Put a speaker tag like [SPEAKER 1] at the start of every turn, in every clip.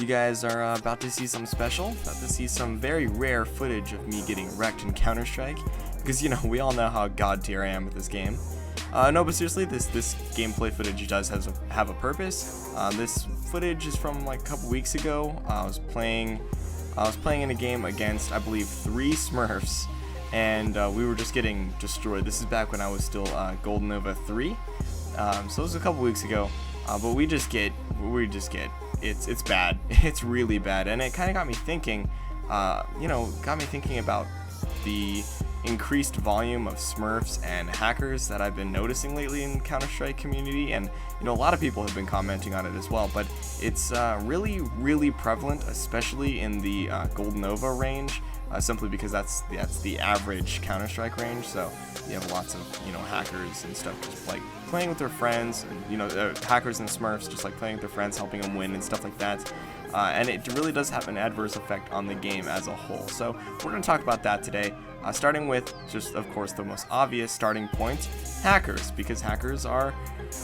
[SPEAKER 1] You guys are about to see something special, about to see some very rare footage of me getting wrecked in Counter-Strike, because, we all know how god tier I am with this game. No, but seriously, this gameplay footage does have a purpose. This footage is from like a couple weeks ago. I was playing in a game against, I believe, 3 Smurfs, and we were just getting destroyed. This is back when I was still Golden Nova 3, so it was a couple weeks ago. But we just get, it's bad. It's really bad, and it kind of got me thinking, about the increased volume of Smurfs and hackers that I've been noticing lately in Counter-Strike community, and a lot of people have been commenting on it as well. But it's really prevalent, especially in the Golden Nova range, simply because that's the average Counter-Strike range. So you have lots of hackers and stuff just like playing with their friends, hackers and Smurfs just like playing with their friends, helping them win and stuff like that. And it really does have an adverse effect on the game as a whole. So we're going to talk about that today, starting with just, of course, the most obvious starting point, hackers, because hackers are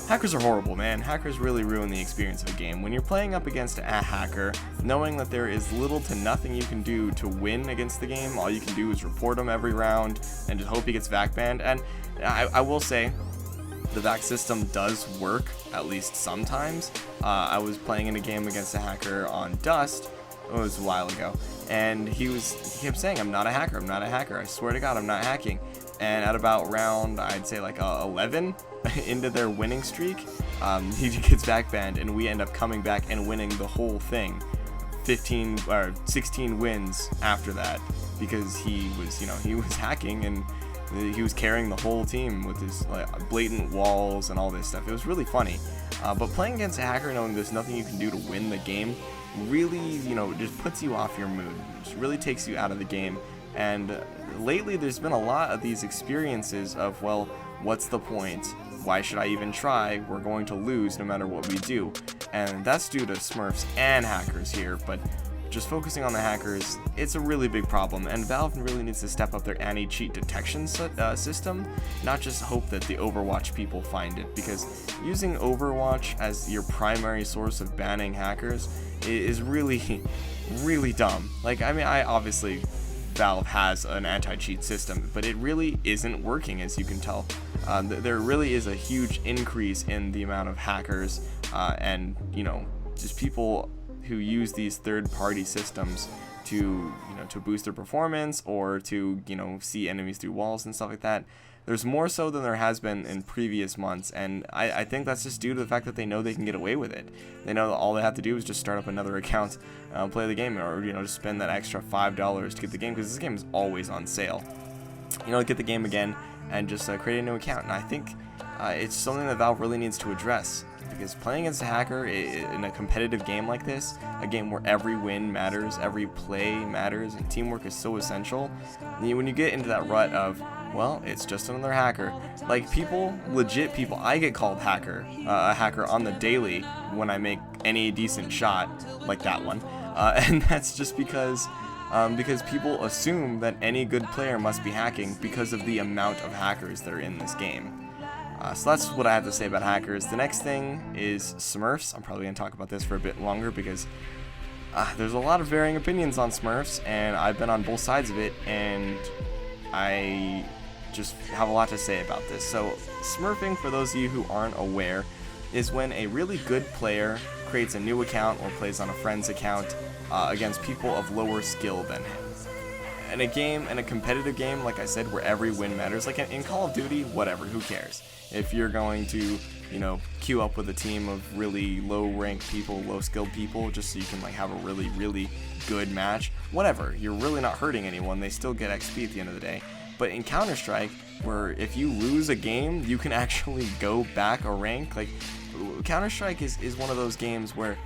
[SPEAKER 1] horrible, man. Hackers really ruin the experience of a game. When you're playing up against a hacker, knowing that there is little to nothing you can do to win against the game, all you can do is report him every round and just hope he gets vac banned. And I will say, the vac system does work, at least sometimes. I was playing in a game against a hacker on Dust. It was a while ago, and he kept saying, I'm not a hacker, I swear to God, I'm not hacking. And at about round, I'd say like 11 into their winning streak, he gets vac banned, and we end up coming back and winning the whole thing. 15 or 16 wins after that, because he was hacking, and he was carrying the whole team with his blatant walls and all this stuff. It was really funny. But playing against a hacker, knowing there's nothing you can do to win the game, really, just puts you off your mood. It just really takes you out of the game. And lately, there's been a lot of these experiences of, well, what's the point? Why should I even try? We're going to lose no matter what we do. And that's due to Smurfs and hackers here, but just focusing on the hackers, it's a really big problem, and Valve really needs to step up their anti-cheat detection system, not just hope that the Overwatch people find it, because using Overwatch as your primary source of banning hackers is really, really dumb. Obviously Valve has an anti-cheat system, but it really isn't working, as you can tell. There really is a huge increase in the amount of hackers, and just people who use these third-party systems to boost their performance, or to see enemies through walls and stuff like that. There's more so than there has been in previous months, and I think that's just due to the fact that they know they can get away with it. They know that all they have to do is just start up another account, play the game, or just spend that extra $5 to get the game, because this game is always on sale. Get the game again and just create a new account. And I think it's something that Valve really needs to address, because playing against a hacker in a competitive game like this, a game where every win matters, every play matters, and teamwork is so essential, when you get into that rut of, well, it's just another hacker. Like, legit people, I get called a hacker on the daily when I make any decent shot, like that one, and that's just because people assume that any good player must be hacking because of the amount of hackers that are in this game. So that's what I have to say about hackers. The next thing is Smurfs. I'm probably going to talk about this for a bit longer, because there's a lot of varying opinions on Smurfs, and I've been on both sides of it, and I just have a lot to say about this. So Smurfing, for those of you who aren't aware, is when a really good player creates a new account or plays on a friend's account against people of lower skill than him. In a competitive game, like I said, where every win matters, like in Call of Duty, whatever, who cares? If you're going to, queue up with a team of really low-ranked people, low-skilled people, just so you can have a really, really good match, whatever, you're really not hurting anyone, they still get XP at the end of the day. But in Counter-Strike, where if you lose a game, you can actually go back a rank, Counter-Strike is one of those games where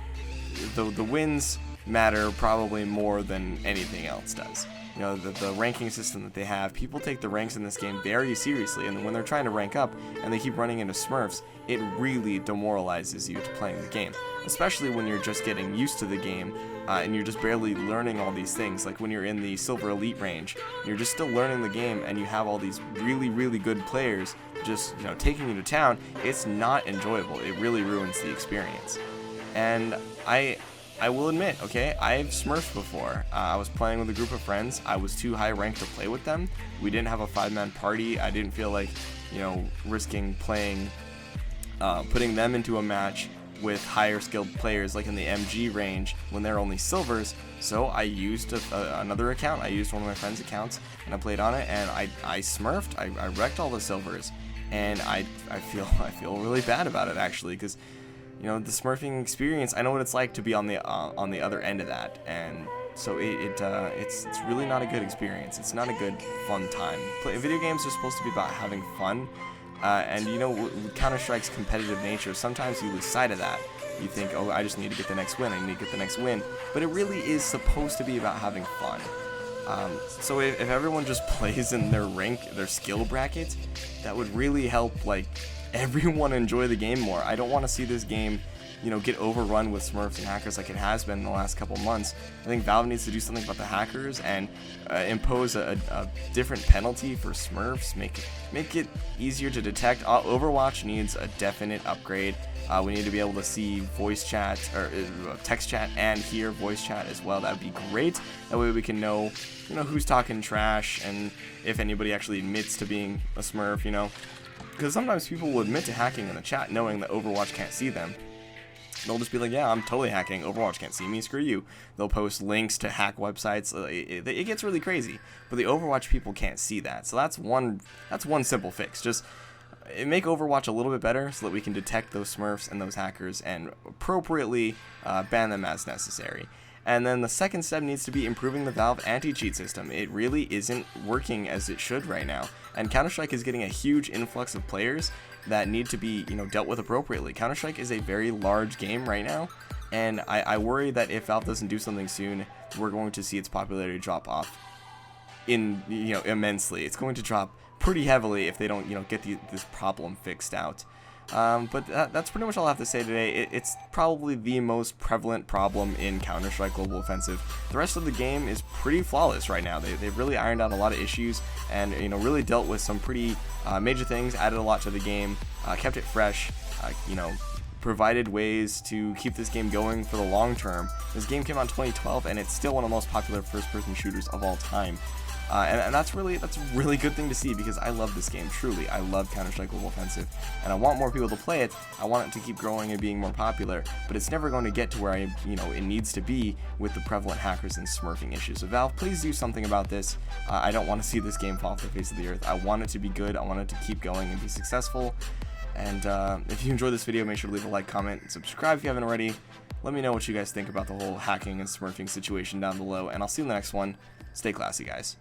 [SPEAKER 1] the wins matter probably more than anything else does. The ranking system that they have, people take the ranks in this game very seriously, and when they're trying to rank up and they keep running into Smurfs, it really demoralizes you to playing the game, especially when you're just getting used to the game, and you're just barely learning all these things. Like when you're in the Silver Elite range, you're just still learning the game, and you have all these really, really good players just taking you to town. It's not enjoyable. It really ruins the experience. And I will admit, okay, I've smurfed before. I was playing with a group of friends. I was too high ranked to play with them. We didn't have a 5-man party. I didn't feel like, risking playing, putting them into a match with higher skilled players like in the MG range when they're only silvers. So I used another account. I used one of my friend's accounts and I played on it, and I smurfed. I wrecked all the silvers, and I feel really bad about it actually, because the smurfing experience, I know what it's like to be on the other end of that, and so it's really not a good experience. It's not a good fun time. Video games are supposed to be about having fun. And with Counter-Strike's competitive nature, sometimes you lose sight of that. You think, oh, I just need to get the next win, I need to get the next win. But it really is supposed to be about having fun. So if everyone just plays in their skill bracket, that would really help, like, everyone enjoy the game more. I don't want to see this game, get overrun with smurfs and hackers like it has been in the last couple months. I think Valve needs to do something about the hackers and impose a different penalty for smurfs. Make it easier to detect. Overwatch needs a definite upgrade. We need to be able to see voice chat or text chat and hear voice chat as well. That would be great. That way we can know who's talking trash and if anybody actually admits to being a smurf. Because sometimes people will admit to hacking in the chat knowing that Overwatch can't see them. They'll just be like, yeah, I'm totally hacking. Overwatch can't see me. Screw you. They'll post links to hack websites. It gets really crazy. But the Overwatch people can't see that. So that's one simple fix. Just make Overwatch a little bit better so that we can detect those smurfs and those hackers and appropriately ban them as necessary. And then the second step needs to be improving the Valve anti-cheat system. It really isn't working as it should right now. And Counter-Strike is getting a huge influx of players that need to be, dealt with appropriately. Counter-Strike is a very large game right now, and I worry that if Valve doesn't do something soon, we're going to see its popularity drop off immensely. It's going to drop pretty heavily if they don't, get this problem fixed out. But that's pretty much all I have to say today. It's probably the most prevalent problem in Counter-Strike Global Offensive. The rest of the game is pretty flawless right now. They've really ironed out a lot of issues and really dealt with some pretty major things, added a lot to the game, kept it fresh, provided ways to keep this game going for the long term. This game came out in 2012 and it's still one of the most popular first-person shooters of all time. And that's a really good thing to see, because I love this game, truly. I love Counter-Strike Global Offensive, and I want more people to play it. I want it to keep growing and being more popular, but it's never going to get to where it needs to be with the prevalent hackers and smurfing issues. So Valve, please do something about this. I don't want to see this game fall off the face of the earth. I want it to be good. I want it to keep going and be successful. And if you enjoyed this video, make sure to leave a like, comment, and subscribe if you haven't already. Let me know what you guys think about the whole hacking and smurfing situation down below, and I'll see you in the next one. Stay classy, guys.